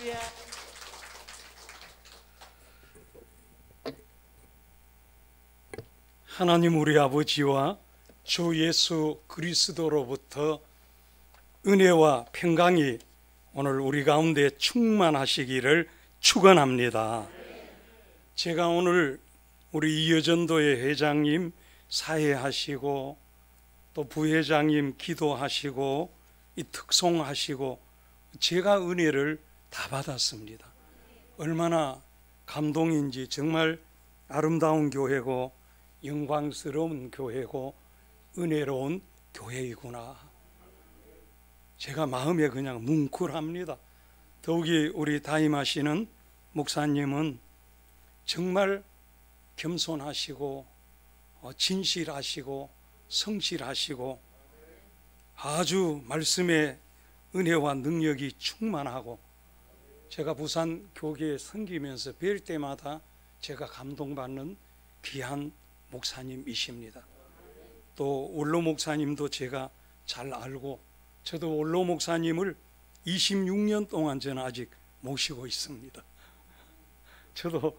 할렐루야. 하나님 우리 아버지와 주 예수 그리스도로부터 은혜와 평강이 오늘 우리 가운데 충만하시기를 축원합니다. 제가 오늘 우리 이여전도회 회장님 사회하시고 또 부회장님 기도하시고 이 특송하시고 제가 은혜를 다 받았습니다. 얼마나 감동인지. 정말 아름다운 교회고 영광스러운 교회고 은혜로운 교회이구나. 제가 마음에 그냥 뭉클합니다. 더욱이 우리 담임하시는 목사님은 정말 겸손하시고 진실하시고 성실하시고 아주 말씀에 은혜와 능력이 충만하고, 제가 부산 교계에 섬기면서 뵐 때마다 제가 감동받는 귀한 목사님이십니다. 또 원로 목사님도 제가 잘 알고, 저도 원로 목사님을 26년 동안 저는 아직 모시고 있습니다. 저도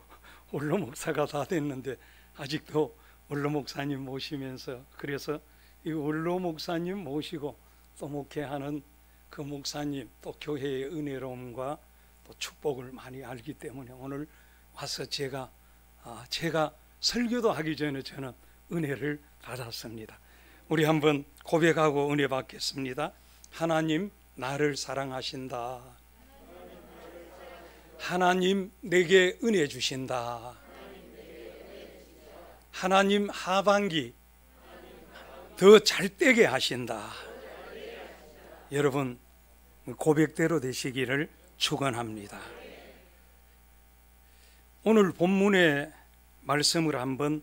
원로 목사가 다 됐는데 아직도 원로 목사님 모시면서, 그래서 이 원로 목사님 모시고 또 목회하는 그 목사님, 또 교회의 은혜로움과 또 축복을 많이 알기 때문에 오늘 와서 제가 설교도 하기 전에 저는 은혜를 받았습니다. 우리 한번 고백하고 은혜 받겠습니다. 하나님 나를 사랑하신다. 하나님 내게 은혜 주신다. 하나님 하반기 더 잘되게 하신다. 여러분 고백대로 되시기를 축원합니다. 오늘 본문의 말씀을 한번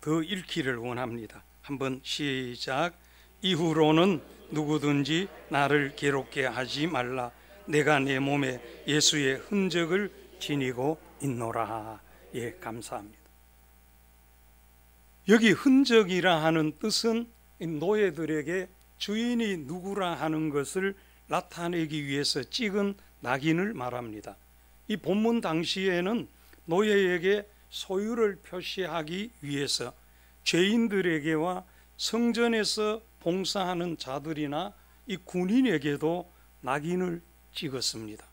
더 읽기를 원합니다. 한번 시작. 이후로는 누구든지 나를 괴롭게 하지 말라. 내가 내 몸에 예수의 흔적을 지니고 있노라. 예, 감사합니다. 여기 흔적이라 하는 뜻은 노예들에게 주인이 누구라 하는 것을 나타내기 위해서 찍은 낙인을 말합니다. 이 본문 당시에는 노예에게 소유를 표시하기 위해서 죄인들에게와 성전에서 봉사하는 자들이나 이 군인에게도 낙인을 찍었습니다.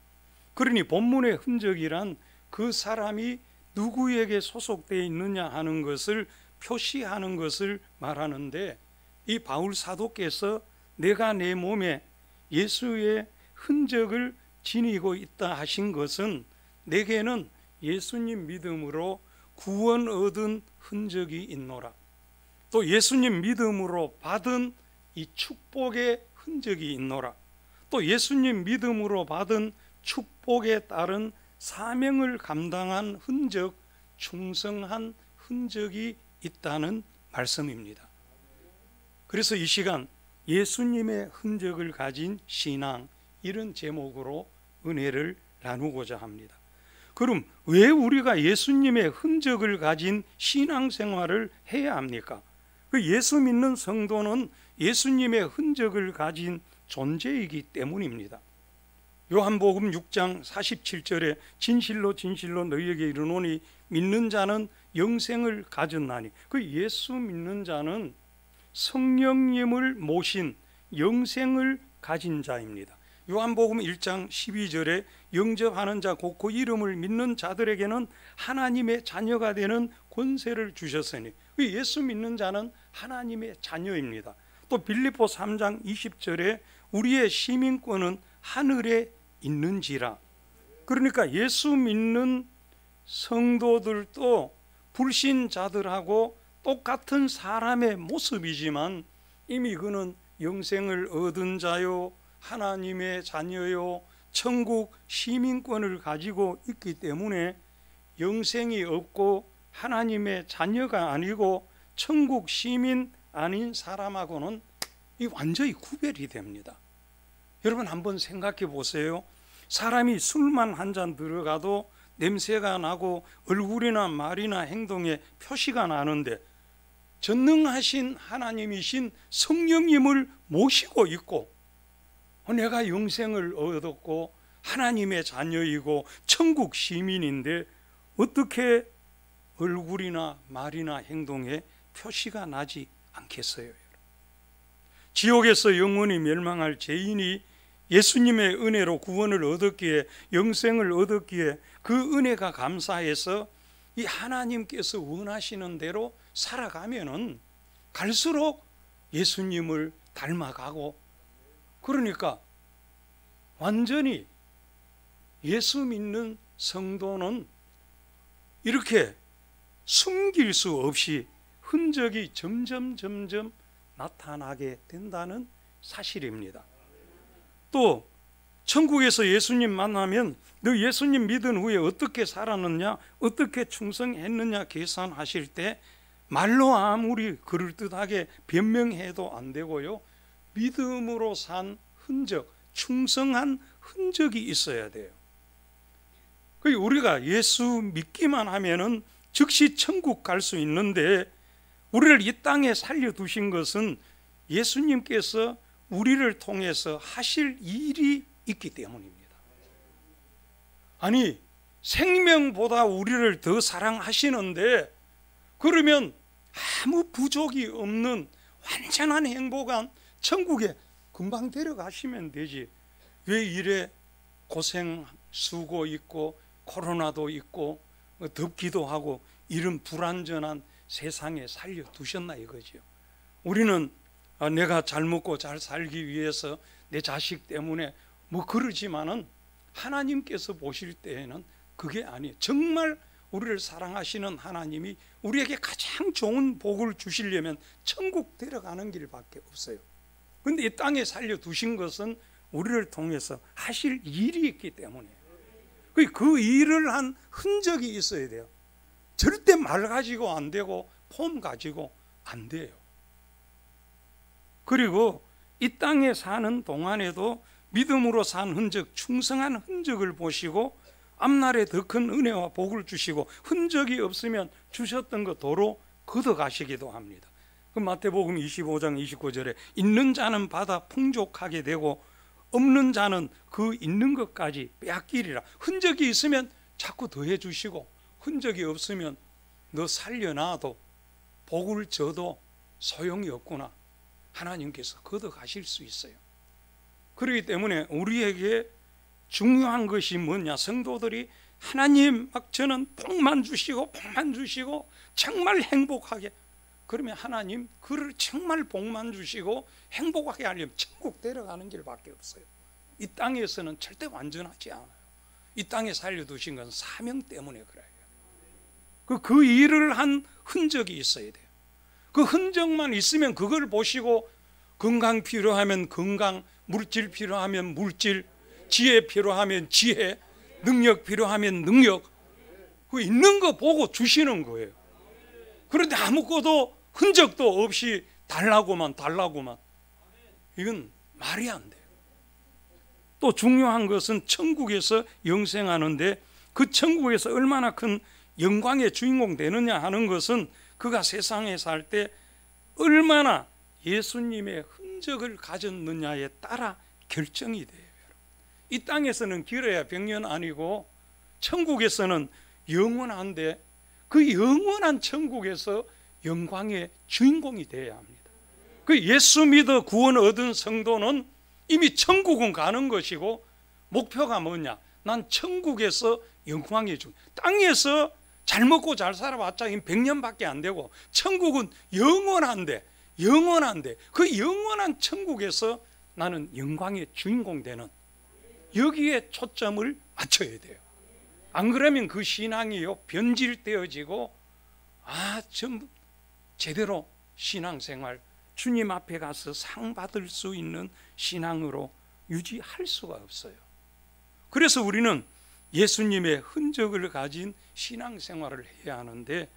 그러니 본문의 흔적이란 그 사람이 누구에게 소속되어 있느냐 하는 것을 표시하는 것을 말하는데, 이 바울 사도께서 내가 내 몸에 예수의 흔적을 지니고 있다 하신 것은 내게는 예수님 믿음으로 구원 얻은 흔적이 있노라. 또 예수님 믿음으로 받은 이 축복의 흔적이 있노라. 또 예수님 믿음으로 받은 축복에 따른 사명을 감당한 흔적, 충성한 흔적이 있다는 말씀입니다. 그래서 이 시간 예수님의 흔적을 가진 신앙, 이런 제목으로 은혜를 나누고자 합니다. 그럼 왜 우리가 예수님의 흔적을 가진 신앙생활을 해야 합니까? 그 예수 믿는 성도는 예수님의 흔적을 가진 존재이기 때문입니다. 요한복음 6장 47절에 진실로 진실로 너희에게 이르노니 믿는 자는 영생을 가졌나니, 그 예수 믿는 자는 성령님을 모신 영생을 가진 자입니다. 요한복음 1장 12절에 영접하는 자 곧 그 이름을 믿는 자들에게는 하나님의 자녀가 되는 권세를 주셨으니, 그 예수 믿는 자는 하나님의 자녀입니다. 또 빌립보 3장 20절에 우리의 시민권은 하늘에 있는지라. 그러니까 예수 믿는 성도들도 불신자들하고 똑같은 사람의 모습이지만 이미 그는 영생을 얻은 자요, 하나님의 자녀요, 천국 시민권을 가지고 있기 때문에 영생이 없고 하나님의 자녀가 아니고 천국 시민 아닌 사람하고는 이 완전히 구별이 됩니다. 여러분 한번 생각해 보세요. 사람이 술만 한 잔 들어가도 냄새가 나고 얼굴이나 말이나 행동에 표시가 나는데, 전능하신 하나님이신 성령님을 모시고 있고 내가 영생을 얻었고 하나님의 자녀이고 천국 시민인데 어떻게 얼굴이나 말이나 행동에 표시가 나지 않겠어요? 지옥에서 영원히 멸망할 죄인이 예수님의 은혜로 구원을 얻었기에, 영생을 얻었기에 그 은혜가 감사해서 이 하나님께서 원하시는 대로 살아가면은 갈수록 예수님을 닮아가고, 그러니까 완전히 예수 믿는 성도는 이렇게 숨길 수 없이 흔적이 점점 나타나게 된다는 사실입니다. 또 천국에서 예수님 만나면 너 예수님 믿은 후에 어떻게 살았느냐, 어떻게 충성했느냐 계산하실 때 말로 아무리 그럴듯하게 변명해도 안 되고요, 믿음으로 산 흔적, 충성한 흔적이 있어야 돼요. 우리가 예수 믿기만 하면은 즉시 천국 갈 수 있는데, 우리를 이 땅에 살려두신 것은 예수님께서 우리를 통해서 하실 일이 있기 때문입니다. 아니, 생명보다 우리를 더 사랑하시는데, 그러면 아무 부족이 없는 완전한 행복한 천국에 금방 데려가시면 되지, 왜 이래 고생 수고 있고 코로나도 있고 덥기도 하고 이런 불안전한 세상에 살려두셨나 이거죠. 우리는 내가 잘 먹고 잘 살기 위해서 내 자식 때문에 뭐 그러지만은 하나님께서 보실 때에는 그게 아니에요. 정말 우리를 사랑하시는 하나님이 우리에게 가장 좋은 복을 주시려면 천국 데려가는 길밖에 없어요. 그런데 이 땅에 살려두신 것은 우리를 통해서 하실 일이 있기 때문에 그 일을 한 흔적이 있어야 돼요. 절대 말 가지고 안 되고 폼 가지고 안 돼요. 그리고 이 땅에 사는 동안에도 믿음으로 산 흔적, 충성한 흔적을 보시고 앞날에 더 큰 은혜와 복을 주시고, 흔적이 없으면 주셨던 거 도로 걷어가시기도 합니다. 그 마태복음 25장 29절에 있는 자는 받아 풍족하게 되고 없는 자는 그 있는 것까지 빼앗기리라. 흔적이 있으면 자꾸 더해 주시고, 흔적이 없으면 너 살려놔도 복을 줘도 소용이 없구나, 하나님께서 걷어가실 수 있어요. 그렇기 때문에 우리에게 중요한 것이 뭐냐, 성도들이 하나님 막 저는 복만 주시고 정말 행복하게, 그러면 하나님 그를 정말 복만 주시고 행복하게 하려면 천국 데려가는 길밖에 없어요. 이 땅에서는 절대 완전하지 않아요. 이 땅에 살려두신 건 사명 때문에 그래요. 그 일을 한 흔적이 있어야 돼요. 그 흔적만 있으면 그걸 보시고 건강 필요하면 건강, 물질 필요하면 물질, 지혜 필요하면 지혜, 능력 필요하면 능력, 그 있는 거 보고 주시는 거예요. 그런데 아무것도 흔적도 없이 달라고만 이건 말이 안 돼요. 또 중요한 것은 천국에서 영생하는데 그 천국에서 얼마나 큰 영광의 주인공 되느냐 하는 것은 그가 세상에 살 때 얼마나 예수님의 흔적을 가졌느냐에 따라 결정이 돼요. 이 땅에서는 길어야 병년 아니고 천국에서는 영원한데, 그 영원한 천국에서 영광의 주인공이 되어야 합니다. 그 예수 믿어 구원 얻은 성도는 이미 천국은 가는 것이고, 목표가 뭐냐, 난 천국에서 영광의 주인공. 땅에서 잘 먹고 잘 살아봤자 100년밖에 안 되고, 천국은 영원한데 그 영원한 천국에서 나는 영광의 주인공 되는, 여기에 초점을 맞춰야 돼요. 안 그러면 그 신앙이요 변질되어지고, 전부 제대로 신앙생활, 주님 앞에 가서 상 받을 수 있는 신앙으로 유지할 수가 없어요. 그래서 우리는 예수님의 흔적을 가진 신앙생활을 해야 하는데,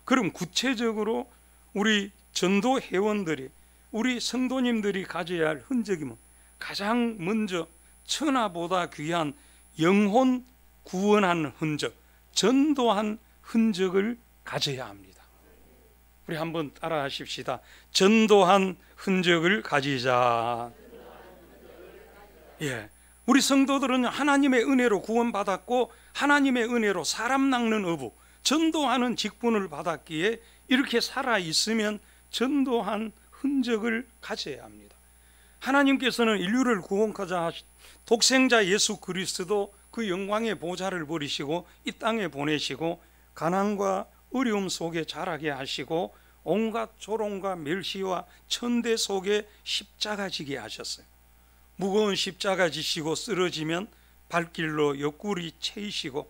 그럼 구체적으로 우리 전도 회원들이, 우리 성도님들이 가져야 할 흔적이 뭐? 가장 먼저 천하보다 귀한 영혼 구원한 흔적, 전도한 흔적을 가져야 합니다. 우리 한번 따라 하십시다. 전도한 흔적을 가지자. 예, 우리 성도들은 하나님의 은혜로 구원받았고 하나님의 은혜로 사람 낚는 어부, 전도하는 직분을 받았기에 이렇게 살아있으면 전도한 흔적을 가져야 합니다. 하나님께서는 인류를 구원하자 하신 독생자 예수 그리스도 그 영광의 보좌를 버리시고 이 땅에 보내시고 가난과 어려움 속에 자라게 하시고 온갖 조롱과 멸시와 천대 속에 십자가 지게 하셨어요. 무거운 십자가 지시고 쓰러지면 발길로 옆구리 채이시고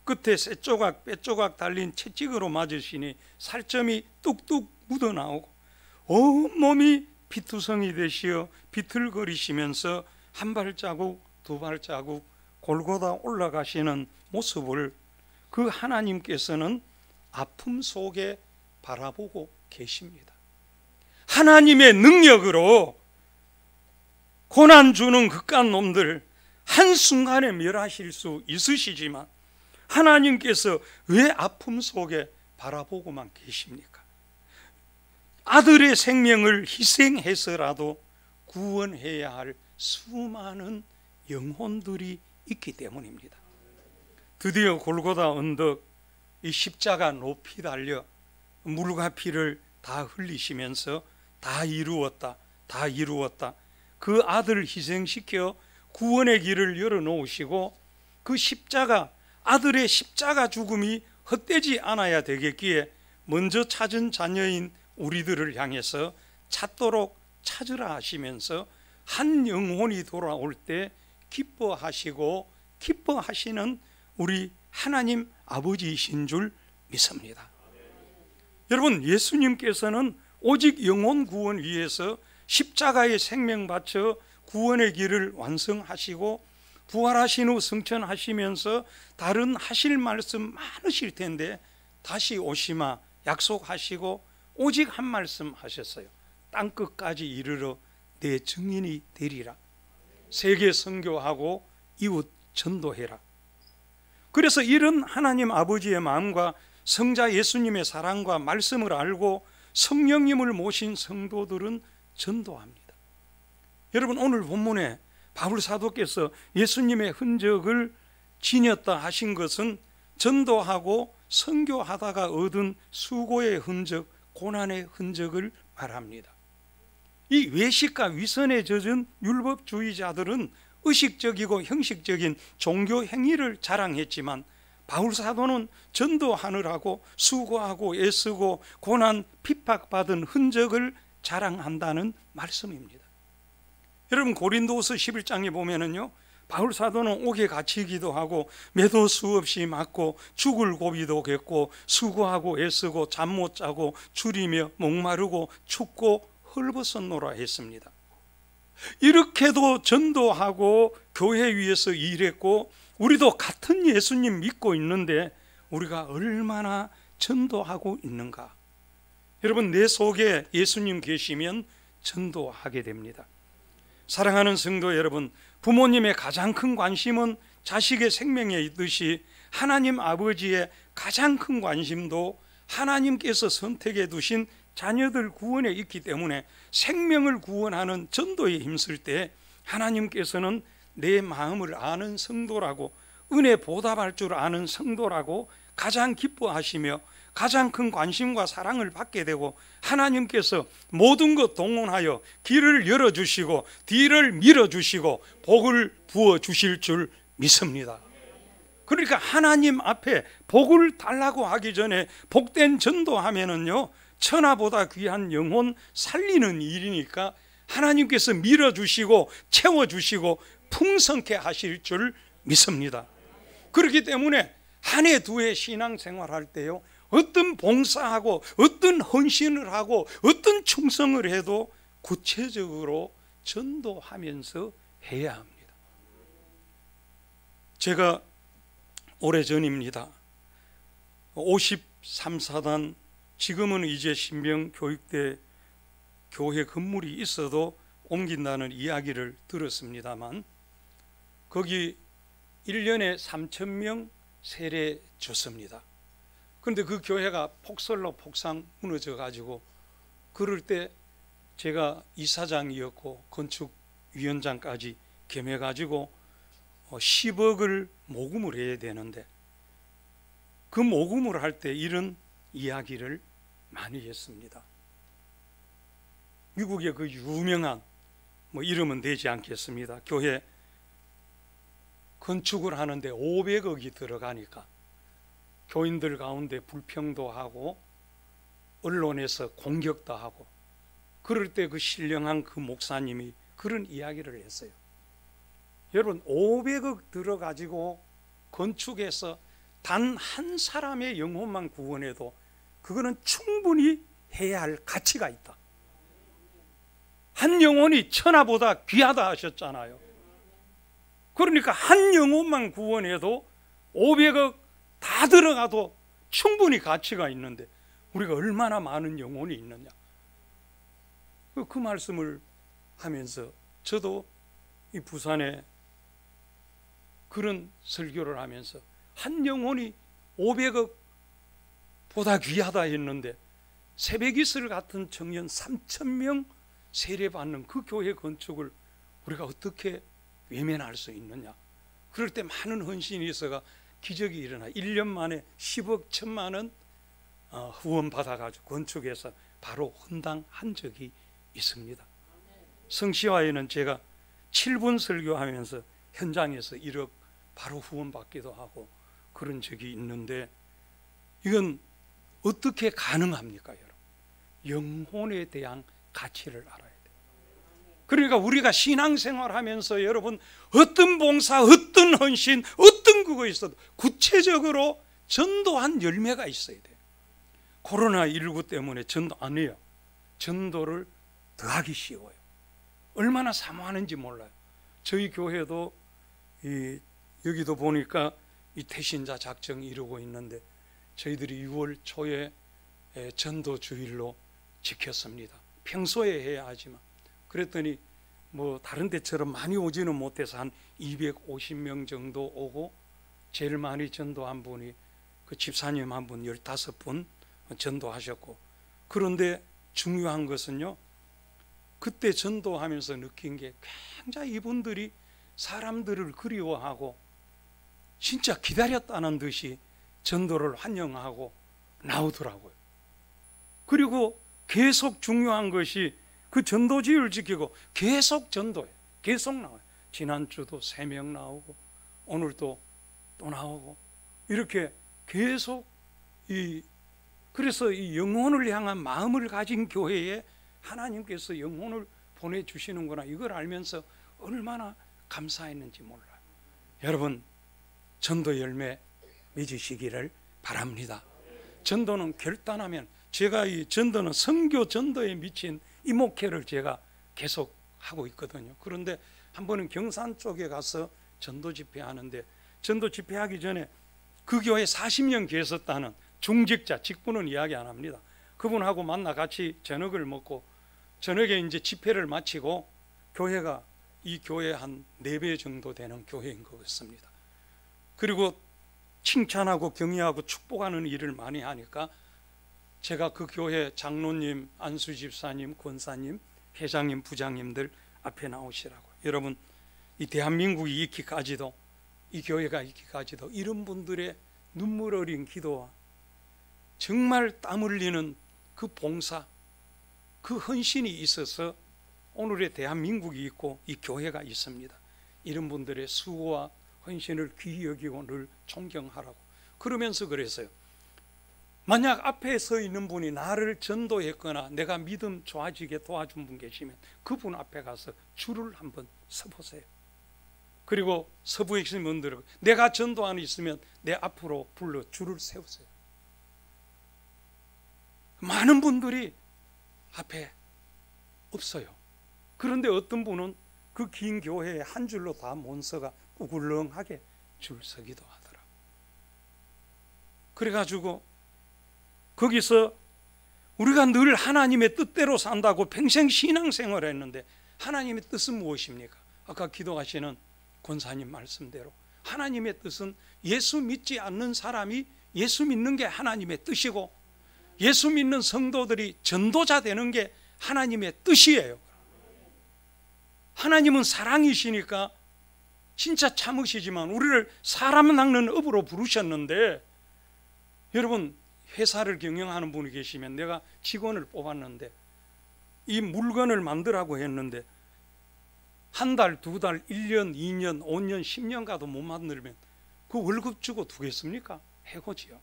끝에 쇠조각 뼈조각 달린 채찍으로 맞으시니 살점이 뚝뚝 묻어나오고 온몸이 피투성이 되시어 비틀거리시면서 한 발자국 두 발자국 골고다 올라가시는 모습을 그 하나님께서는 아픔 속에 바라보고 계십니다. 하나님의 능력으로 고난 주는 극한 놈들 한순간에 멸하실 수 있으시지만 하나님께서 왜 아픔 속에 바라보고만 계십니까? 아들의 생명을 희생해서라도 구원해야 할 수많은 영혼들이 있기 때문입니다. 드디어 골고다 언덕 이 십자가 높이 달려 물과 피를 다 흘리시면서 다 이루었다, 다 이루었다. 그 아들을 희생시켜 구원의 길을 열어놓으시고 그 십자가, 아들의 십자가 죽음이 헛되지 않아야 되겠기에 먼저 찾은 자녀인 우리들을 향해서 찾도록 찾으라 하시면서 한 영혼이 돌아올 때 기뻐하시고 기뻐하시는 우리 하나님 아버지이신 줄 믿습니다. 여러분, 예수님께서는 오직 영혼 구원 위해서 십자가에 생명 바쳐 구원의 길을 완성하시고 부활하신 후 승천하시면서 다른 하실 말씀 많으실 텐데 다시 오시마 약속하시고 오직 한 말씀 하셨어요. 땅끝까지 이르러 내 증인이 되리라. 세계 선교하고 이웃 전도해라. 그래서 이런 하나님 아버지의 마음과 성자 예수님의 사랑과 말씀을 알고 성령님을 모신 성도들은 전도합니다. 여러분, 오늘 본문에 바울 사도께서 예수님의 흔적을 지녔다 하신 것은 전도하고 선교하다가 얻은 수고의 흔적, 고난의 흔적을 말합니다. 이 외식과 위선에 젖은 율법주의자들은 의식적이고 형식적인 종교 행위를 자랑했지만 바울 사도는 전도하느라고 수고하고 애쓰고 고난 핍박받은 흔적을 자랑한다는 말씀입니다. 여러분, 고린도후서 11장에 보면은요, 바울 사도는 옥에 갇히기도 하고 매도 수없이 맞고 죽을 고비도 겪고 수고하고 애쓰고 잠 못 자고 줄이며 목마르고 춥고 헐벗었노라 했습니다. 이렇게도 전도하고 교회 위에서 일했고 우리도 같은 예수님 믿고 있는데 우리가 얼마나 전도하고 있는가? 여러분, 내 속에 예수님 계시면 전도하게 됩니다. 사랑하는 성도 여러분, 부모님의 가장 큰 관심은 자식의 생명에 있듯이 하나님 아버지의 가장 큰 관심도 하나님께서 선택해 두신 자녀들 구원에 있기 때문에 생명을 구원하는 전도에 힘쓸 때 하나님께서는 내 마음을 아는 성도라고, 은혜 보답할 줄 아는 성도라고 가장 기뻐하시며 가장 큰 관심과 사랑을 받게 되고 하나님께서 모든 것 동원하여 길을 열어주시고 뒤를 밀어주시고 복을 부어주실 줄 믿습니다. 그러니까 하나님 앞에 복을 달라고 하기 전에 복된 전도하면은요, 천하보다 귀한 영혼 살리는 일이니까 하나님께서 밀어주시고 채워주시고 풍성케 하실 줄 믿습니다. 그렇기 때문에 한 해 두 해 신앙생활할 때요, 어떤 봉사하고 어떤 헌신을 하고 어떤 충성을 해도 구체적으로 전도하면서 해야 합니다. 제가 오래전입니다. 53사단, 지금은 이제 신병교육대 교회 건물이 있어도 옮긴다는 이야기를 들었습니다만 거기 1년에 3,000명 세례 줬습니다. 그런데 그 교회가 폭설로 폭삭 무너져 가지고 그럴 때 제가 이사장이었고 건축위원장까지 겸해 가지고 10억을 모금을 해야 되는데 그 모금을 할 때 이런 이야기를 많이 했습니다. 미국의 그 유명한 이름은 되지 않겠습니다. 교회 건축을 하는데 500억이 들어가니까 교인들 가운데 불평도 하고 언론에서 공격도 하고 그럴 때 그 신령한 그 목사님이 그런 이야기를 했어요. 여러분 500억 들어가지고 건축해서 단 한 사람의 영혼만 구원해도 그거는 충분히 해야 할 가치가 있다. 한 영혼이 천하보다 귀하다 하셨잖아요. 그러니까 한 영혼만 구원해도 500억 다 들어가도 충분히 가치가 있는데 우리가 얼마나 많은 영혼이 있느냐. 그 말씀을 하면서 저도 이 부산에 그런 설교를 하면서 한 영혼이 500억 보다 귀하다 했는데 새벽이슬 같은 청년 3,000명 세례받는 그 교회 건축을 우리가 어떻게 외면할 수 있느냐. 그럴 때 많은 헌신이 있어가 기적이 일어나 1년 만에 10억 1천만 원 후원 받아가지고 건축해서 바로 헌당한 적이 있습니다. 성시화에는 제가 7분 설교하면서 현장에서 1억 바로 후원 받기도 하고 그런 적이 있는데 이건 어떻게 가능합니까, 여러분? 영혼에 대한 가치를 알아야 돼요. 그러니까 우리가 신앙생활 하면서 여러분 어떤 봉사, 어떤 헌신, 어떤 그거 있어도 구체적으로 전도한 열매가 있어야 돼요. 코로나19 때문에 전도 안 해요. 전도를 더 하기 쉬워요. 얼마나 사모하는지 몰라요. 저희 교회도 여기도 보니까 이 태신자 작정 이루고 있는데 저희들이 6월 초에 전도 주일로 지켰습니다. 평소에 해야 하지만 그랬더니 다른 데처럼 많이 오지는 못해서 한 250명 정도 오고 제일 많이 전도한 분이 그 집사님 한 분 15분 전도하셨고, 그런데 중요한 것은요, 그때 전도하면서 느낀 게 굉장히 이분들이 사람들을 그리워하고 진짜 기다렸다는 듯이 전도를 환영하고 나오더라고요. 그리고 계속 중요한 것이 그 전도지를 지키고 계속 전도해요. 계속 나와요. 지난주도 3명 나오고 오늘도 또 나오고 이렇게 계속 그래서 이 영혼을 향한 마음을 가진 교회에 하나님께서 영혼을 보내주시는구나, 이걸 알면서 얼마나 감사했는지 몰라요. 여러분, 전도 열매 맺으시기를 바랍니다. 전도는 결단하면, 제가 이 전도는 선교 전도에 미친 이 목회를 제가 계속 하고 있거든요. 그런데 한 번은 경산 쪽에 가서 전도 집회하는데, 전도 집회하기 전에 그 교회 40년 계셨다는 중직자, 직분은 이야기 안 합니다. 그분하고 만나 같이 저녁을 먹고 저녁에 이제 집회를 마치고, 교회가 이 교회 한 4배 정도 되는 교회인 것 같습니다. 그리고 칭찬하고 격려하고 축복하는 일을 많이 하니까 제가 그 교회 장로님, 안수 집사님, 권사님, 회장님, 부장님들 앞에 나오시라고. 여러분, 이 대한민국이 있기까지도, 이 교회가 있기까지도 이런 분들의 눈물 어린 기도와 정말 땀 흘리는 그 봉사, 그 헌신이 있어서 오늘의 대한민국이 있고 이 교회가 있습니다. 이런 분들의 수고와 헌신을 귀히 여기고 늘 존경하라고. 그러면서 그랬어요. 만약 앞에 서 있는 분이 나를 전도했거나 내가 믿음 좋아지게 도와준 분 계시면 그분 앞에 가서 줄을 한번 서보세요. 그리고 서부에 계신 분들은 내가 전도하는 있으면 내 앞으로 불러 줄을 세우세요. 많은 분들이 앞에 없어요. 그런데 어떤 분은 그 긴 교회에 한 줄로 다 못 서가 우글렁하게 줄 서기도 하더라. 그래가지고 거기서 우리가 늘 하나님의 뜻대로 산다고 평생 신앙생활을 했는데 하나님의 뜻은 무엇입니까? 아까 기도하시는 권사님 말씀대로 하나님의 뜻은 예수 믿지 않는 사람이 예수 믿는 게 하나님의 뜻이고, 예수 믿는 성도들이 전도자 되는 게 하나님의 뜻이에요. 하나님은 사랑이시니까 진짜 참으시지만 우리를 사람 낚는 업으로 부르셨는데, 여러분 회사를 경영하는 분이 계시면 내가 직원을 뽑았는데 이 물건을 만들라고 했는데 한 달, 두 달, 1년, 2년, 5년, 10년 가도 못 만들면 그 월급 주고 두겠습니까? 해고지요.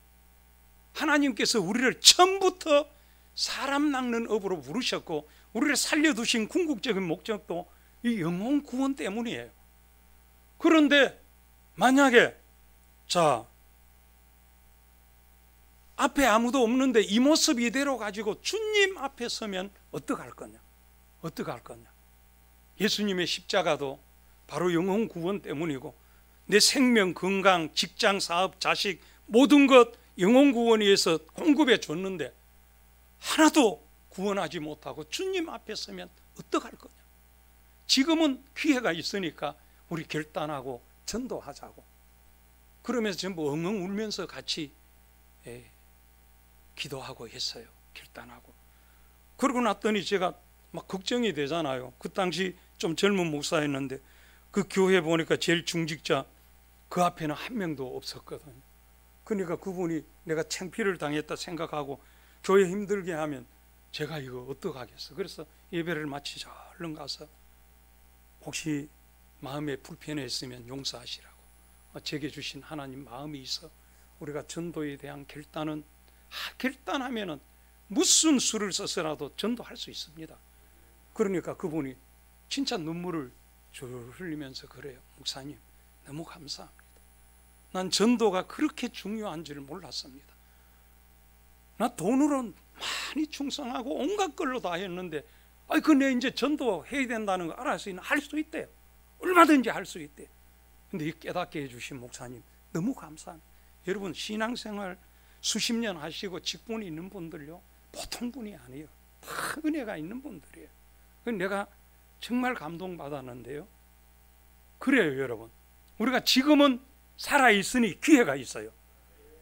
하나님께서 우리를 처음부터 사람 낚는 업으로 부르셨고 우리를 살려두신 궁극적인 목적도 이 영혼 구원 때문이에요. 그런데 만약에 자 앞에 아무도 없는데 이 모습 이대로 가지고 주님 앞에 서면 어떡할 거냐? 어떡할 거냐? 예수님의 십자가도 바로 영혼 구원 때문이고 내 생명, 건강, 직장, 사업, 자식 모든 것 영혼 구원에 의해서 공급해 줬는데 하나도 구원하지 못하고 주님 앞에 서면 어떡할 거냐? 지금은 기회가 있으니까 우리 결단하고 전도하자고. 그러면서 전부 엉엉 울면서 같이 기도하고 했어요. 결단하고. 그러고 났더니 제가 막 걱정이 되잖아요. 그 당시 좀 젊은 목사였는데 그 교회 보니까 제일 중직자 그 앞에는 한 명도 없었거든요. 그러니까 그분이 내가 창피를 당했다 생각하고 교회 힘들게 하면 제가 이거 어떡하겠어. 그래서 예배를 마치자 얼른 가서 혹시 마음에 불편했으면 용서하시라고, 제게 주신 하나님 마음이 있어 우리가 전도에 대한 결단은 결단하면은 무슨 수를 써서라도 전도할 수 있습니다. 그러니까 그분이 진짜 눈물을 줄 흘리면서 그래요. 목사님 너무 감사합니다. 난 전도가 그렇게 중요한 줄 몰랐습니다. 나 돈으로는 많이 충성하고 온갖 걸로 다 했는데 근데 이제 전도해야 된다는 거 알았으니 할 수 있대요. 얼마든지 할 수 있대요. 근데 깨닫게 해주신 목사님 너무 감사합니다. 여러분 신앙생활 수십 년 하시고 직분이 있는 분들요 보통 분이 아니에요. 다 은혜가 있는 분들이에요. 내가 정말 감동받았는데요. 그래요 여러분, 우리가 지금은 살아있으니 기회가 있어요.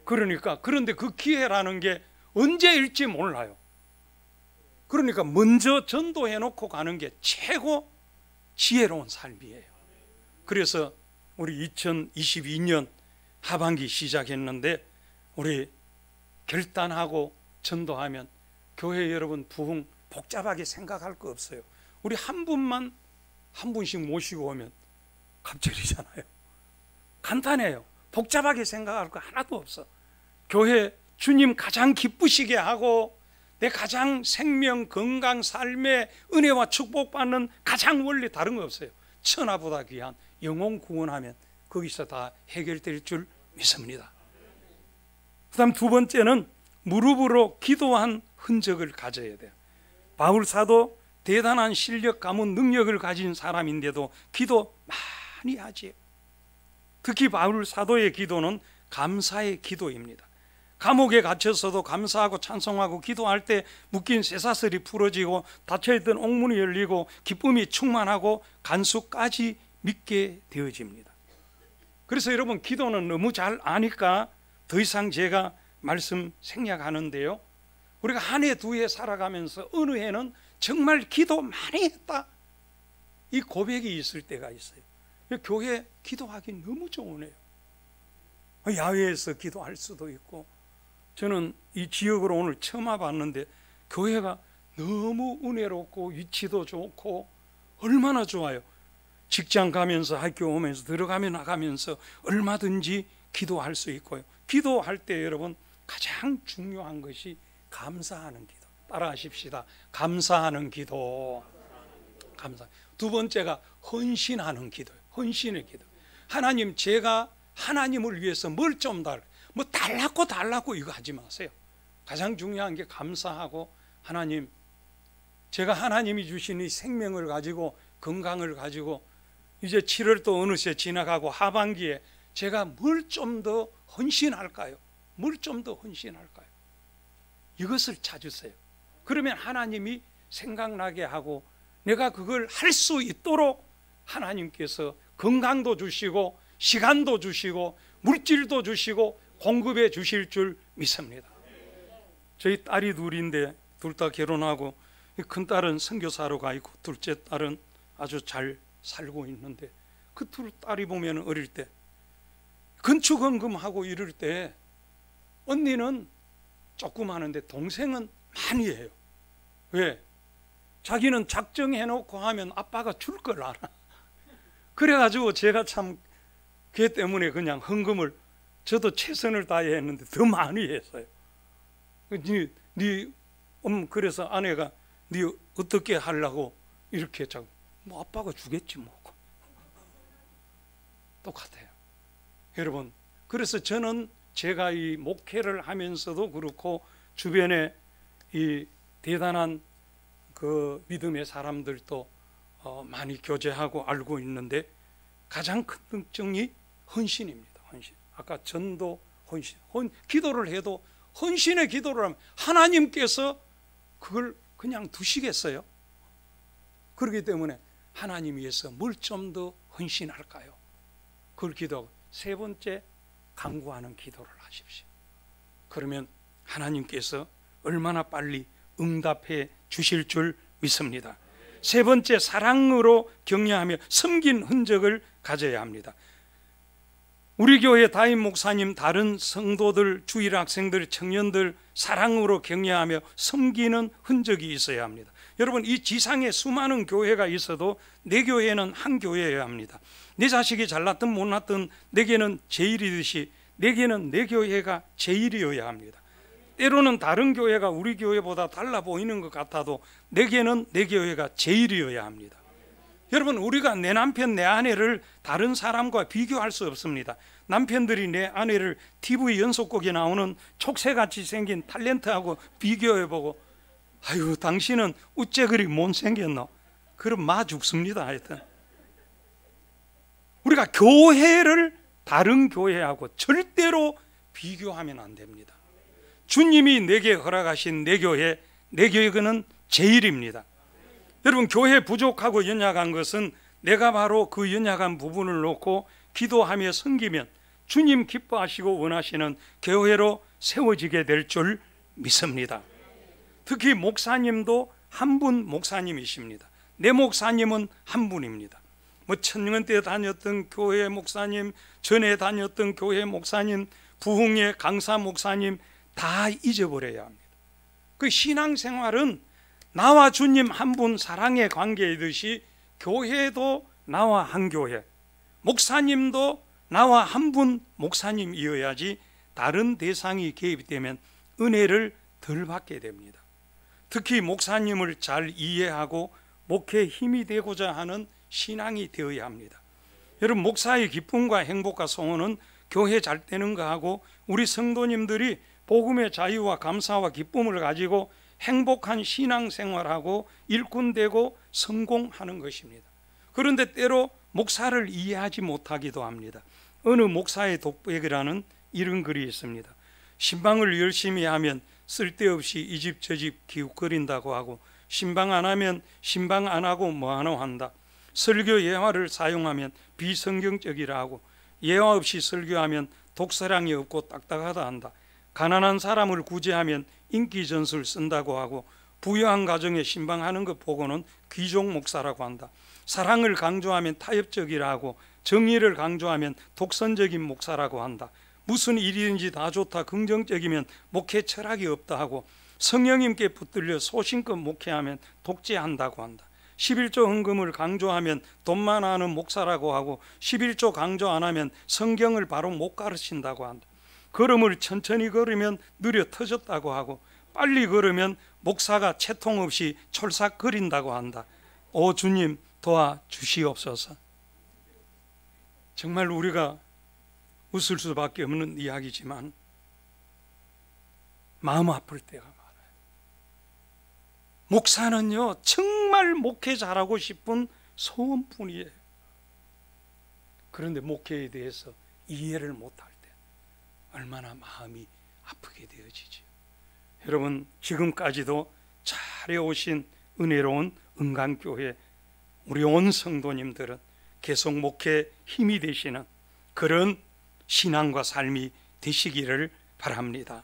그런데 그 기회라는 게 언제일지 몰라요. 그러니까 먼저 전도해 놓고 가는 게 최고 지혜로운 삶이에요. 그래서 우리 2022년 하반기 시작했는데 우리 결단하고 전도하면 교회 여러분 부흥 복잡하게 생각할 거 없어요. 우리 한 분만 한 분씩 모시고 오면 갑절이잖아요. 간단해요. 복잡하게 생각할 거 하나도 없어. 교회 주님 가장 기쁘시게 하고 내 가장 생명, 건강, 삶의 은혜와 축복받는 가장 원리 다른 거 없어요. 천하보다 귀한 영혼 구원하면 거기서 다 해결될 줄 믿습니다. 그 다음 두 번째는 무릎으로 기도한 흔적을 가져야 돼요. 바울 사도 대단한 실력, 가문, 능력을 가진 사람인데도 기도 많이 하지요. 특히 바울 사도의 기도는 감사의 기도입니다. 감옥에 갇혔어도 감사하고 찬송하고 기도할 때 묶인 쇠사슬이 풀어지고 닫혀있던 옥문이 열리고 기쁨이 충만하고 간수까지 믿게 되어집니다. 그래서 여러분 기도는 너무 잘 아니까 더 이상 제가 말씀 생략하는데요, 우리가 한 해 두 해 살아가면서 어느 해는 정말 기도 많이 했다 이 고백이 있을 때가 있어요. 교회 기도하기 너무 좋은 해요. 야외에서 기도할 수도 있고, 저는 이 지역으로 오늘 처음 와봤는데 교회가 너무 은혜롭고 위치도 좋고 얼마나 좋아요. 직장 가면서 학교 오면서 들어가며 나가면서 얼마든지 기도할 수 있고요. 기도할 때 여러분 가장 중요한 것이 감사하는 기도. 따라하십시다. 감사하는 기도. 감사. 두 번째가 헌신하는 기도예요. 헌신의 기도. 하나님, 제가 하나님을 위해서 뭘 좀 뭐 달라고 이거 하지 마세요. 가장 중요한 게 감사하고, 하나님, 제가 하나님이 주신 이 생명을 가지고 건강을 가지고 이제 7월도 어느새 지나가고 하반기에 제가 뭘 좀 더 헌신할까요? 뭘 좀 더 헌신할까요? 이것을 찾으세요. 그러면 하나님이 생각나게 하고 내가 그걸 할 수 있도록 하나님께서 건강도 주시고 시간도 주시고 물질도 주시고 공급해 주실 줄 믿습니다. 저희 딸이 둘인데 둘 다 결혼하고 큰 딸은 선교사로 가 있고 둘째 딸은 아주 잘 살고 있는데 그투로 딸이 보면 어릴 때 건축헌금하고 이럴 때 언니는 조금 하는데 동생은 많이 해요. 왜? 자기는 작정해놓고 하면 아빠가 줄 걸 알아. 그래가지고 제가 참 걔 때문에 그냥 헌금을 저도 최선을 다해 했는데 더 많이 했어요. 그래서 아내가 네 어떻게 하려고 이렇게 자꾸 뭐 아빠가 주겠지 뭐. 똑같아요. 여러분, 그래서 저는 제가 이 목회를 하면서도 그렇고 주변에 이 대단한 그 믿음의 사람들도 많이 교제하고 알고 있는데 가장 큰 특징이 헌신입니다. 헌신. 아까 전도, 헌신. 기도를 해도 헌신의 기도를 하면 하나님께서 그걸 그냥 두시겠어요? 그렇기 때문에 하나님 위해서 뭘 좀 더 헌신할까요? 그걸 기도하고 세 번째, 간구하는 기도를 하십시오. 그러면 하나님께서 얼마나 빨리 응답해 주실 줄 믿습니다. 세 번째, 사랑으로 격려하며 섬긴 흔적을 가져야 합니다. 우리 교회 담임 목사님, 다른 성도들, 주일 학생들, 청년들 사랑으로 격려하며 섬기는 흔적이 있어야 합니다. 여러분, 이 지상에 수많은 교회가 있어도 내 교회는 한 교회여야 합니다. 내 자식이 잘났든 못났든 내게는 제일이듯이 내게는 내 교회가 제일이어야 합니다. 때로는 다른 교회가 우리 교회보다 달라 보이는 것 같아도 내게는 내 교회가 제일이어야 합니다. 여러분, 우리가 내 남편, 내 아내를 다른 사람과 비교할 수 없습니다. 남편들이 내 아내를 TV 연속곡에 나오는 촉새같이 생긴 탤런트하고 비교해보고 아유, 당신은 어째 그리 못생겼노? 그럼 마 죽습니다. 하여튼 우리가 교회를 다른 교회하고 절대로 비교하면 안 됩니다. 주님이 내게 허락하신 내 교회는 제일입니다. 여러분, 교회 부족하고 연약한 것은 내가 바로 그 연약한 부분을 놓고 기도하며 섬기면 주님 기뻐하시고 원하시는 교회로 세워지게 될 줄 믿습니다. 특히 목사님도 한 분 목사님이십니다. 내 목사님은 한 분입니다. 뭐 천년 때 다녔던 교회 목사님, 전에 다녔던 교회 목사님, 부흥의 강사 목사님 다 잊어버려야 합니다. 그 신앙생활은 나와 주님 한 분 사랑의 관계이듯이 교회도 나와 한 교회, 목사님도 나와 한 분 목사님이어야지 다른 대상이 개입되면 은혜를 덜 받게 됩니다. 특히 목사님을 잘 이해하고 목회에 힘이 되고자 하는 신앙이 되어야 합니다. 여러분, 목사의 기쁨과 행복과 소원은 교회 잘 되는 거하고 우리 성도님들이 복음의 자유와 감사와 기쁨을 가지고 행복한 신앙생활하고 일꾼되고 성공하는 것입니다. 그런데 때로 목사를 이해하지 못하기도 합니다. 어느 목사의 독백이라는 이런 글이 있습니다. 신방을 열심히 하면 쓸데없이 이 집 저 집 기웃거린다고 하고, 신방 안 하면 신방 안 하고 뭐하노 한다. 설교 예화를 사용하면 비성경적이라 하고, 예화 없이 설교하면 독서량이 없고 딱딱하다 한다. 가난한 사람을 구제하면 인기전술 쓴다고 하고, 부유한 가정에 신방하는 것 보고는 귀족 목사라고 한다. 사랑을 강조하면 타협적이라 하고, 정의를 강조하면 독선적인 목사라고 한다. 무슨 일이든지 다 좋다, 긍정적이면 목회 철학이 없다 하고, 성령님께 붙들려 소신껏 목회하면 독재한다고 한다. 11조 헌금을 강조하면 돈 많아하는 목사라고 하고, 11조 강조 안 하면 성경을 바로 못 가르친다고 한다. 걸음을 천천히 걸으면 느려 터졌다고 하고, 빨리 걸으면 목사가 채통 없이 철삭거린다고 한다. 오 주님, 도와주시옵소서. 정말 우리가 웃을 수밖에 없는 이야기지만 마음 아플 때가 많아요. 목사는요, 정말 목회 잘하고 싶은 소원뿐이에요. 그런데 목회에 대해서 이해를 못할 때 얼마나 마음이 아프게 되어지죠. 여러분, 지금까지도 잘해오신 은혜로운 은강교회 우리 온 성도님들은 계속 목회에 힘이 되시는 그런 신앙과 삶이 되시기를 바랍니다.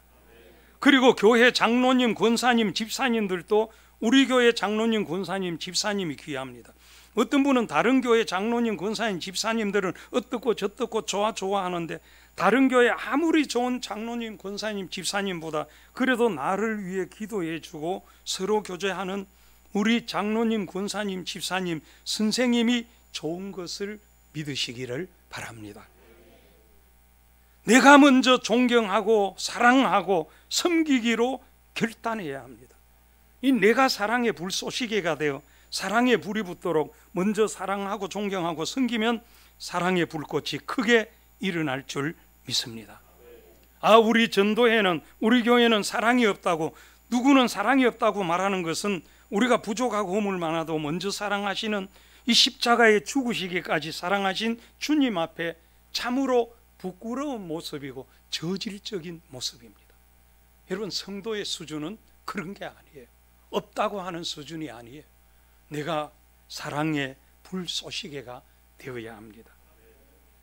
그리고 교회 장로님, 권사님, 집사님들도 우리 교회 장로님, 권사님, 집사님이 귀합니다. 어떤 분은 다른 교회 장로님, 권사님, 집사님들은 어떻고 저떻고 좋아하는데 다른 교회 아무리 좋은 장로님, 권사님, 집사님보다 그래도 나를 위해 기도해 주고 서로 교제하는 우리 장로님, 권사님, 집사님, 선생님이 좋은 것을 믿으시기를 바랍니다. 내가 먼저 존경하고 사랑하고 섬기기로 결단해야 합니다. 이 내가 사랑의 불쏘시개가 되어 사랑의 불이 붙도록 먼저 사랑하고 존경하고 섬기면 사랑의 불꽃이 크게 일어날 줄 믿습니다. 우리 전도회는, 우리 교회는 사랑이 없다고, 누구는 사랑이 없다고 말하는 것은 우리가 부족하고 허물 많아도 먼저 사랑하시는 이 십자가에 죽으시기까지 사랑하신 주님 앞에 참으로 부끄러운 모습이고 저질적인 모습입니다. 여러분, 성도의 수준은 그런 게 아니에요. 없다고 하는 수준이 아니에요. 내가 사랑의 불쏘시개가 되어야 합니다.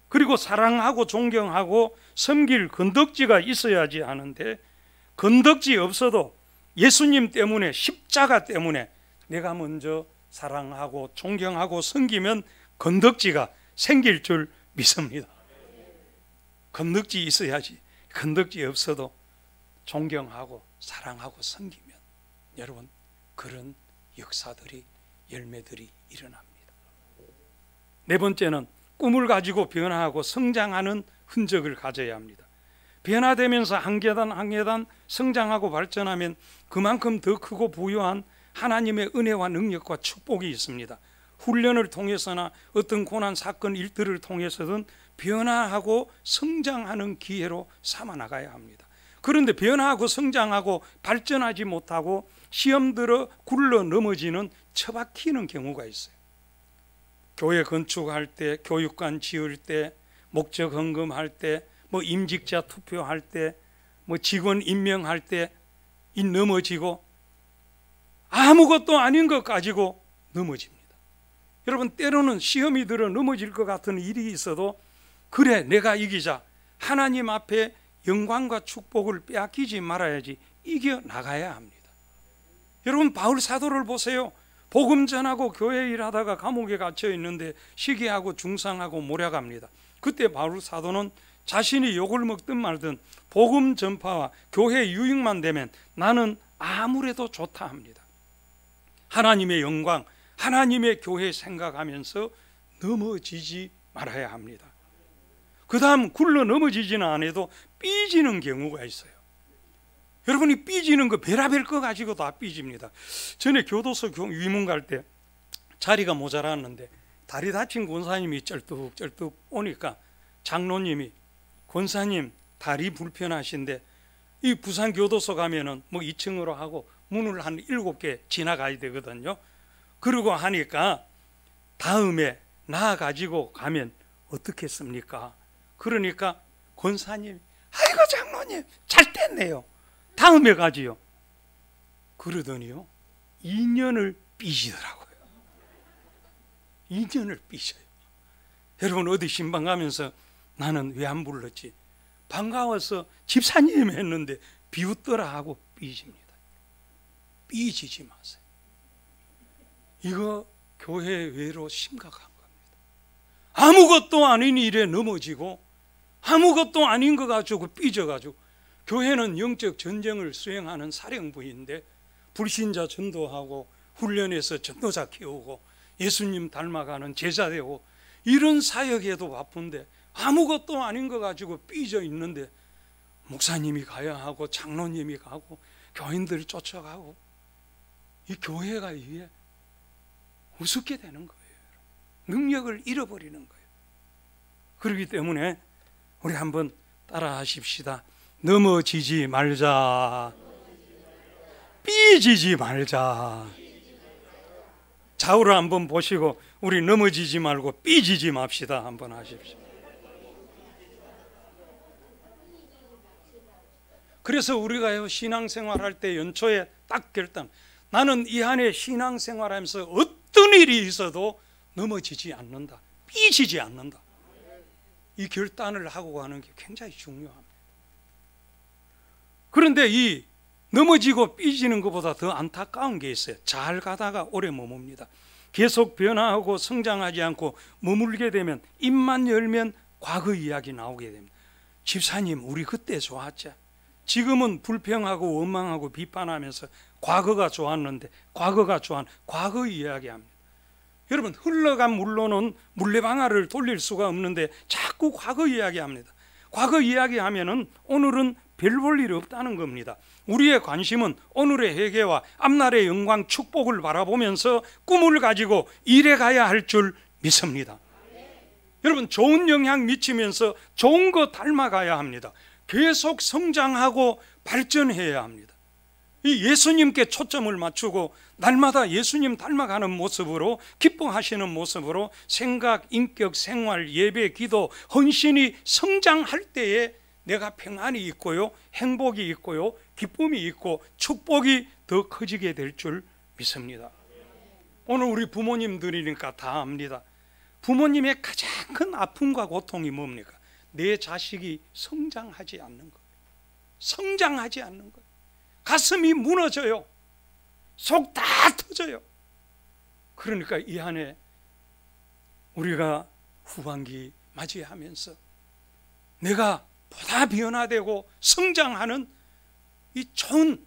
그리고 사랑하고 존경하고 섬길 건덕지가 있어야지 하는데, 건덕지 없어도 예수님 때문에, 십자가 때문에 내가 먼저 사랑하고 존경하고 섬기면 건덕지가 생길 줄 믿습니다. 건덕지 있어야지. 건덕지 없어도 존경하고 사랑하고 섬기면 여러분, 그런 역사들이, 열매들이 일어납니다. 네 번째는 꿈을 가지고 변화하고 성장하는 흔적을 가져야 합니다. 변화되면서 한 계단 한 계단 성장하고 발전하면 그만큼 더 크고 부유한 하나님의 은혜와 능력과 축복이 있습니다. 훈련을 통해서나 어떤 고난, 사건, 일들을 통해서든 변화하고 성장하는 기회로 삼아 나가야 합니다. 그런데 변화하고 성장하고 발전하지 못하고 시험 들어 굴러 넘어지는, 처박히는 경우가 있어요. 교회 건축할 때, 교육관 지을 때, 목적 헌금할 때, 임직자 투표할 때, 직원 임명할 때 넘어지고 아무것도 아닌 것 가지고 넘어집니다. 여러분, 때로는 시험이 들어 넘어질 것 같은 일이 있어도 그래, 내가 이기자, 하나님 앞에 영광과 축복을 빼앗기지 말아야지 이겨 나가야 합니다. 여러분, 바울 사도를 보세요. 복음 전하고 교회 일하다가 감옥에 갇혀 있는데 시기하고 중상하고 몰약합니다. 그때 바울 사도는 자신이 욕을 먹든 말든 복음 전파와 교회 유익만 되면 나는 아무래도 좋다 합니다. 하나님의 영광, 하나님의 교회 생각하면서 넘어지지 말아야 합니다. 그 다음 굴러 넘어지지는 않아도 삐지는 경우가 있어요. 여러분이 삐지는 거 별의별 거 가지고 다 삐집니다. 전에 교도소 위문 갈 때 자리가 모자랐는데 다리 다친 권사님이 쩔뚝쩔뚝 오니까 장로님이, 권사님 다리 불편하신데 이 부산 교도소 가면은 2층으로 하고 문을 한 7개 지나가야 되거든요. 그러고 하니까 다음에 나 가지고 가면 어떻겠습니까? 그러니까 권사님, 아이고 장로님 잘 됐네요, 다음에 가지요. 그러더니요 2년을 삐지더라고요. 2년을 삐져요. 여러분, 어디 신방 가면서 나는 왜 안 불렀지? 반가워서 집사님 했는데 비웃더라 하고 삐집니다. 삐지지 마세요. 이거 교회 외로 심각한 겁니다. 아무것도 아닌 일에 넘어지고 아무것도 아닌 거 가지고 삐져가지고, 교회는 영적 전쟁을 수행하는 사령부인데 불신자 전도하고 훈련해서 전도자 키우고 예수님 닮아가는 제자 되고 이런 사역에도 바쁜데 아무것도 아닌 거 가지고 삐져 있는데 목사님이 가야 하고 장로님이 가고 교인들이 쫓아가고 이 교회가 이게 우습게 되는 거예요. 능력을 잃어버리는 거예요. 그렇기 때문에 우리 한번 따라 하십시다. 넘어지지 말자, 삐지지 말자. 좌우를 한번 보시고 우리 넘어지지 말고 삐지지 맙시다 한번 하십시오. 그래서 우리가 신앙생활 할 때 연초에 딱 결단, 나는 이 한 해 신앙생활하면서 어떤 일이 있어도 넘어지지 않는다, 삐지지 않는다. 이 결단을 하고 가는 게 굉장히 중요합니다. 그런데 이 넘어지고 삐지는 것보다 더 안타까운 게 있어요. 잘 가다가 오래 머뭅니다. 계속 변화하고 성장하지 않고 머물게 되면 입만 열면 과거 이야기 나오게 됩니다. 집사님, 우리 그때 좋았죠. 지금은 불평하고 원망하고 비판하면서 과거가 좋았는데, 과거 이야기합니다. 여러분, 흘러간 물로는 물레방아를 돌릴 수가 없는데 자꾸 과거 이야기합니다. 과거 이야기하면은 오늘은 별 볼 일 없다는 겁니다. 우리의 관심은 오늘의 회개와 앞날의 영광 축복을 바라보면서 꿈을 가지고 일해 가야 할 줄 믿습니다. 여러분, 좋은 영향 미치면서 좋은 거 닮아가야 합니다. 계속 성장하고 발전해야 합니다. 이 예수님께 초점을 맞추고 날마다 예수님 닮아가는 모습으로, 기뻐하시는 모습으로 생각, 인격, 생활, 예배, 기도, 헌신이 성장할 때에 내가 평안이 있고요, 행복이 있고요, 기쁨이 있고 축복이 더 커지게 될 줄 믿습니다. 오늘 우리 부모님들이니까 다 압니다. 부모님의 가장 큰 아픔과 고통이 뭡니까? 내 자식이 성장하지 않는 거예요. 성장하지 않는 거예요. 가슴이 무너져요. 속 다 터져요. 그러니까 이 안에 우리가 후반기 맞이하면서 내가 보다 변화되고 성장하는 이 좋은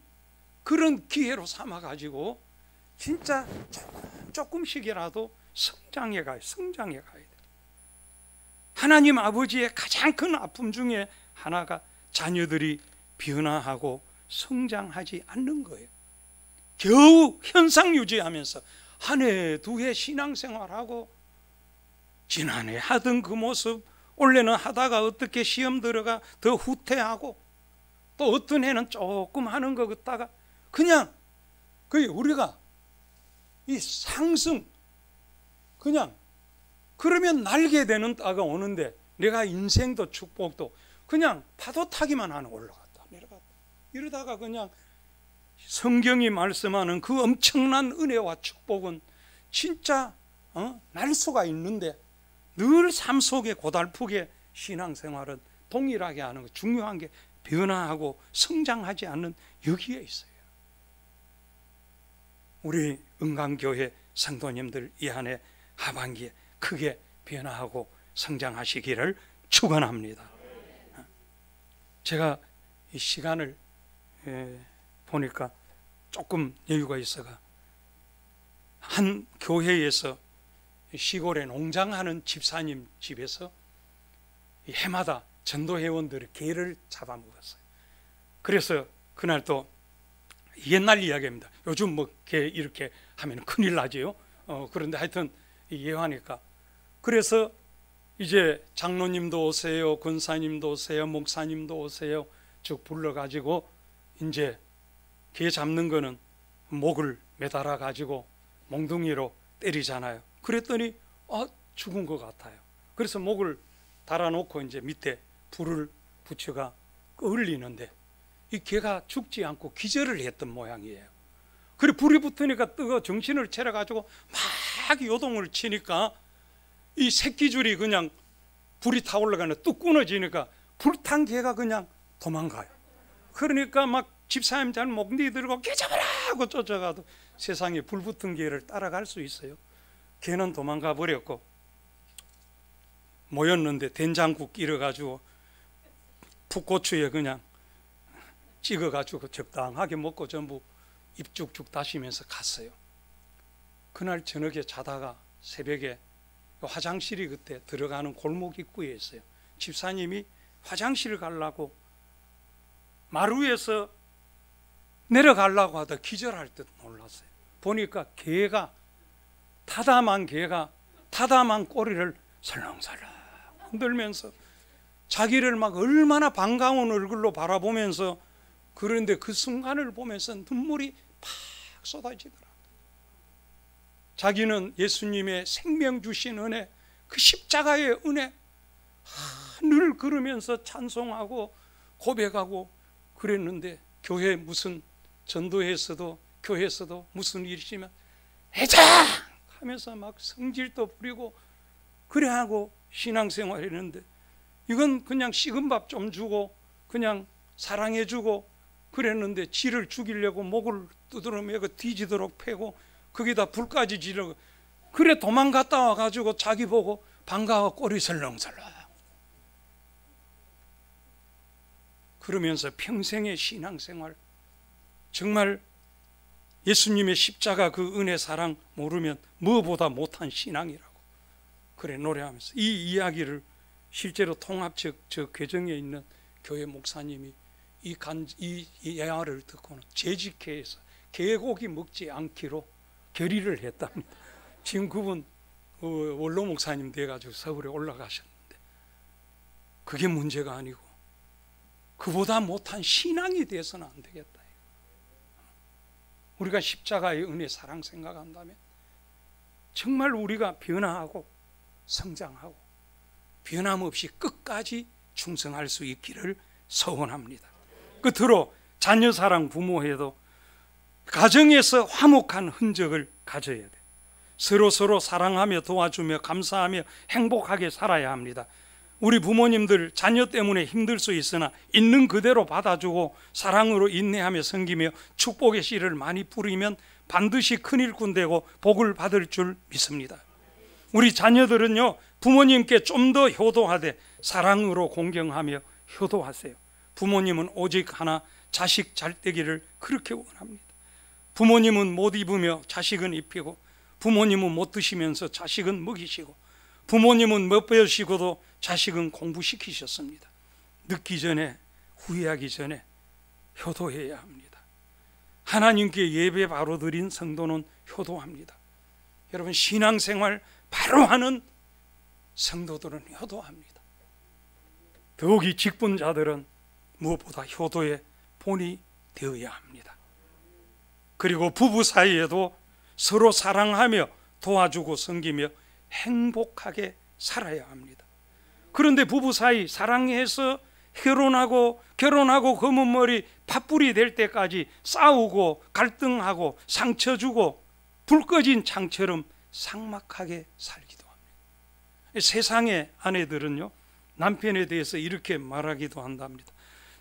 그런 기회로 삼아가지고 진짜 조금씩이라도 성장해 가야 돼. 하나님 아버지의 가장 큰 아픔 중에 하나가 자녀들이 변화하고 성장하지 않는 거예요. 겨우 현상 유지하면서 한 해, 두 해 신앙생활하고 지난해 하던 그 모습 올해는 하다가 어떻게 시험 들어가 더 후퇴하고 또 어떤 해는 조금 하는 거 같다가 그냥 우리가 이 상승 그냥 그러면 날게 되는 때가 오는데 내가 인생도 축복도 그냥 파도 타기만 하는, 올라갔다 내려갔다 이러다가 그냥 성경이 말씀하는 그 엄청난 은혜와 축복은 진짜 날 수가 있는데 늘 삶 속에 고달프게 신앙생활은 동일하게 하는 거, 중요한 게 변화하고 성장하지 않는 여기에 있어요. 우리 은강교회 성도님들 이 한해 하반기에 크게 변화하고 성장하시기를 축원합니다. 제가 이 시간을 보니까 조금 여유가 있어가 한 교회에서 시골에 농장하는 집사님 집에서 해마다 전도회원들의 개를 잡아먹었어요. 그래서 그날 또 옛날 이야기입니다. 요즘 뭐 개 이렇게 하면 큰일 나지요. 그런데 하여튼 예화니까 그래서 이제 장로님도 오세요, 권사님도 오세요, 목사님도 오세요 쭉 불러가지고 이제 개 잡는 거는 목을 매달아 가지고 몽둥이로 때리잖아요. 그랬더니 죽은 것 같아요. 그래서 목을 달아놓고 이제 밑에 불을 붙여가 끌리는데 이 개가 죽지 않고 기절을 했던 모양이에요. 그래 불이 붙으니까 뜨거 정신을 차려가지고 막 요동을 치니까 이 새끼줄이 그냥 불이 타올라가는 뚝 끊어지니까 불탄 개가 그냥 도망가요. 그러니까 막 집사님 잘 목니 들고 개 잡아라 하고 쫓아가도 세상에 불 붙은 개를 따라갈 수 있어요? 개는 도망가 버렸고 모였는데 된장국 끓여가지고 풋고추에 그냥 찍어가지고 적당하게 먹고 전부 입 쭉쭉 다시면서 갔어요. 그날 저녁에 자다가 새벽에 화장실이 그때 들어가는 골목 입구에 있어요. 집사님이 화장실을 가려고 마루에서 내려가려고 하다 기절할 듯 놀랐어요. 보니까 개가 타담한 꼬리를 설렁설렁 흔들면서 자기를 막 얼마나 반가운 얼굴로 바라보면서, 그런데 그 순간을 보면서 눈물이 팍 쏟아지더라. 자기는 예수님의 생명 주신 은혜, 그 십자가의 은혜 늘 그러면서 찬송하고 고백하고 그랬는데, 교회 무슨 전도에서도 교회에서도 무슨 일이 있으면 해장 하면서 막 성질도 부리고 그래 하고 신앙생활 했는데, 이건 그냥 식은 밥 좀 주고 그냥 사랑해 주고 그랬는데 지를 죽이려고 목을 두드러 매고 뒤지도록 패고 거기다 불까지 지르고 그래 도망갔다 와가지고 자기 보고 반가워 꼬리 설렁설렁. 그러면서 평생의 신앙생활, 정말 예수님의 십자가 그 은혜 사랑 모르면 무엇보다 못한 신앙이라고 그래 노래하면서 이 이야기를 실제로 통합적 저 괴정에 있는 교회 목사님이 이 예화를 듣고는 재직회에서 개고기 먹지 않기로 결의를 했답니다. 지금 그분 원로 목사님 돼가지고 서울에 올라가셨는데 그게 문제가 아니고 그보다 못한 신앙이 돼서는 안 되겠다. 우리가 십자가의 은혜 사랑 생각한다면 정말 우리가 변화하고 성장하고 변함없이 끝까지 충성할 수 있기를 소원합니다. 끝으로 자녀 사랑 부모해도 가정에서 화목한 흔적을 가져야 돼. 서로 사랑하며 도와주며 감사하며 행복하게 살아야 합니다. 우리 부모님들 자녀 때문에 힘들 수 있으나 있는 그대로 받아주고 사랑으로 인내하며 섬기며 축복의 씨를 많이 뿌리면 반드시 큰 일꾼 되고 복을 받을 줄 믿습니다. 우리 자녀들은요 부모님께 좀 더 효도하되 사랑으로 공경하며 효도하세요. 부모님은 오직 하나 자식 잘 되기를 그렇게 원합니다. 부모님은 못 입으며 자식은 입히고 부모님은 못 드시면서 자식은 먹이시고 부모님은 못 배우시고도 자식은 공부시키셨습니다. 늦기 전에 후회하기 전에 효도해야 합니다. 하나님께 예배 바로 드린 성도는 효도합니다. 여러분 신앙생활 바로 하는 성도들은 효도합니다. 더욱이 직분자들은 무엇보다 효도의 본이 되어야 합니다. 그리고 부부 사이에도 서로 사랑하며 도와주고 섬기며 행복하게 살아야 합니다. 그런데 부부 사이 사랑해서 결혼하고 검은 머리 팥불이 될 때까지 싸우고 갈등하고 상처 주고 불 꺼진 창처럼 삭막하게 살기도 합니다. 세상의 아내들은요 남편에 대해서 이렇게 말하기도 한답니다.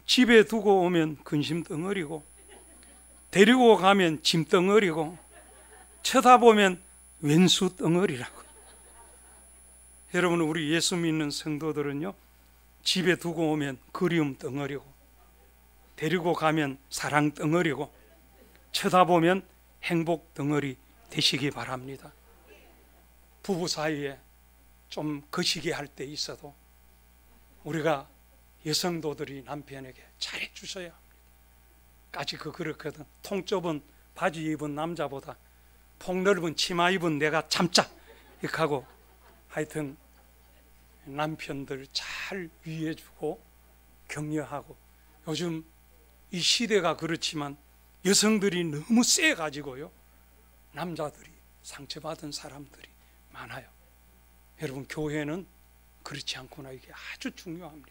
집에 두고 오면 근심 덩어리고 데리고 가면 짐 덩어리고 쳐다보면 왼수 덩어리라고. 여러분 우리 예수 믿는 성도들은요 집에 두고 오면 그리움 덩어리고 데리고 가면 사랑 덩어리고 쳐다보면 행복 덩어리 되시기 바랍니다. 부부 사이에 좀 거시기 할 때 있어도 우리가 여성도들이 남편에게 잘해 주셔야 합니다. 까지 그렇거든. 통 좁은 바지 입은 남자보다 폭 넓은 치마 입은 내가 참자 이렇게 하고 하여튼 남편들 잘 위해주고 격려하고. 요즘 이 시대가 그렇지만 여성들이 너무 세가지고요 남자들이 상처받은 사람들이 많아요. 여러분 교회는 그렇지 않구나. 이게 아주 중요합니다.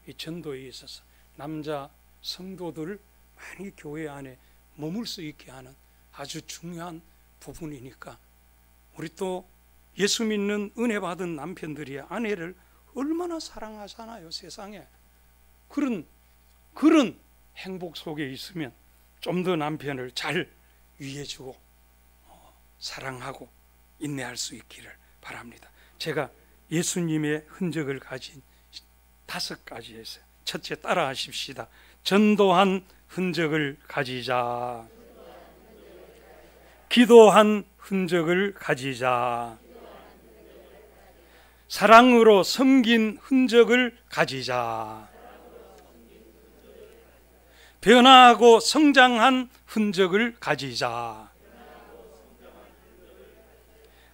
이 전도에 있어서 남자 성도들 많이 교회 안에 머물 수 있게 하는 아주 중요한 부분이니까 우리 또 예수 믿는 은혜 받은 남편들이 아내를 얼마나 사랑하잖아요. 세상에 그런 행복 속에 있으면 좀 더 남편을 잘 위해주고 사랑하고 인내할 수 있기를 바랍니다. 제가 예수님의 흔적을 가진 5가지 했어요. 첫째 따라 하십시다. 전도한 흔적을 가지자. 기도한 흔적을 가지자. 사랑으로 섬긴 흔적을 가지자. 변화하고 성장한 흔적을 가지자.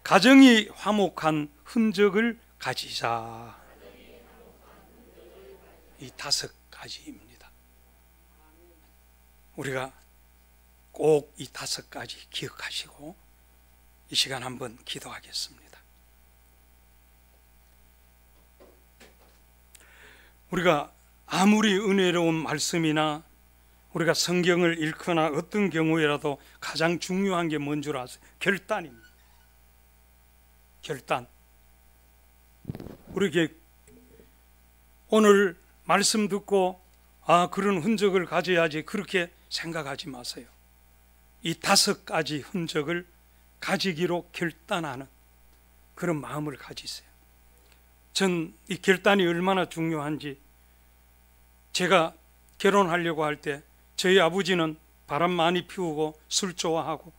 가정이 화목한 흔적을 가지자. 이 5가지입니다. 우리가 꼭 이 5가지 기억하시고 이 시간 한번 기도하겠습니다. 우리가 아무리 은혜로운 말씀이나 우리가 성경을 읽거나 어떤 경우에라도 가장 중요한 게 뭔 줄 아세요? 결단입니다. 결단. 우리에게 오늘 말씀 듣고 그런 흔적을 가져야지 그렇게 생각하지 마세요. 이 5가지 흔적을 가지기로 결단하는 그런 마음을 가지세요. 전 이 결단이 얼마나 중요한지, 제가 결혼하려고 할 때 저희 아버지는 바람 많이 피우고 술 좋아하고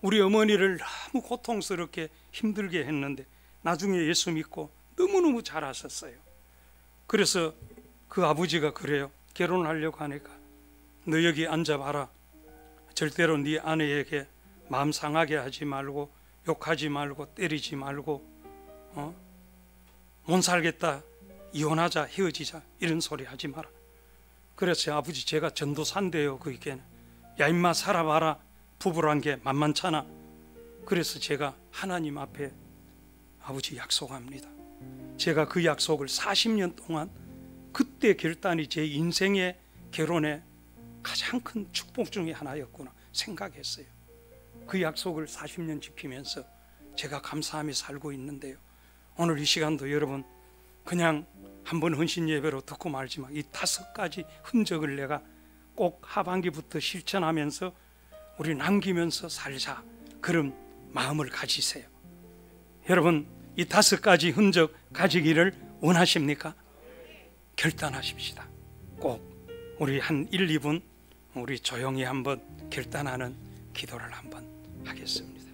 우리 어머니를 너무 고통스럽게 힘들게 했는데 나중에 예수 믿고 너무너무 잘하셨어요. 그래서 그 아버지가 그래요. 결혼하려고 하니까 너 여기 앉아봐라. 절대로 네 아내에게 마음 상하게 하지 말고 욕하지 말고 때리지 말고 못 살겠다, 이혼하자, 헤어지자 이런 소리 하지 마라. 그래서 아버지, 제가 전도사인데요, 그에게는 야 임마 살아봐라, 부부란 게 만만찮아. 그래서 제가 하나님 앞에 아버지 약속합니다. 제가 그 약속을 40년 동안, 그때 결단이 제 인생의 결혼의 가장 큰 축복 중에 하나였구나 생각했어요. 그 약속을 40년 지키면서 제가 감사하며 살고 있는데요, 오늘 이 시간도 여러분 그냥 한번 헌신 예배로 듣고 말지만 이 5가지 흔적을 내가 꼭 하반기부터 실천하면서 우리 남기면서 살자, 그런 마음을 가지세요. 여러분 이 5가지 흔적 가지기를 원하십니까? 결단하십시다. 꼭 우리 한 1, 2분 우리 조용히 한번 결단하는 기도를 한번 하겠습니다.